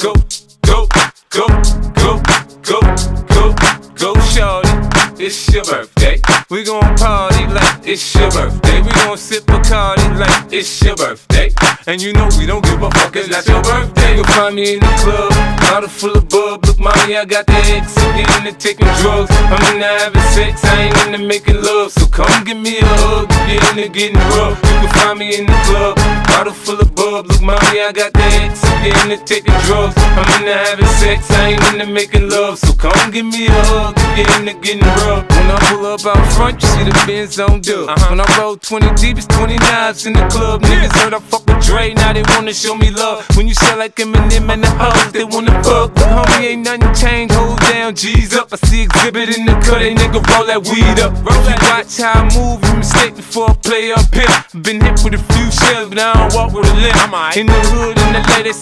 Go, go, go, go, go, go, go, shorty. It's your birthday. We gon' party like it's your birthday. We gon' sip Bacardi like it's your birthday. And you know we don't give a fuck, it's not your birthday. You'll find me in the club, bottle full of bub. Look, mommy, I got the X, I'm getting into taking drugs. I'm into having sex, I ain't into making love. So come give me a hug, get into getting rough. You can find me in the club, bottle full of bub. Look, mommy, I got the X, I'm getting into taking drugs. I'm into having sex, I ain't into making love. So come give me a hug, get into getting rough. When I pull up out front, you see the Benz on dub. When I roll 20 deep, it's 20 knives in the club. Niggas heard I fuck with Dre, now they wanna show me love. When you sell like Eminem and the hoes, they wanna fuck. But homie, ain't nothing changed, hold down, G's up. I see exhibit in the cut, they nigga roll that weed up. You watch how I move, you mistake before I play up here. Been hit with a few shells, but I don't walk with a limp. In the hood, in the lady,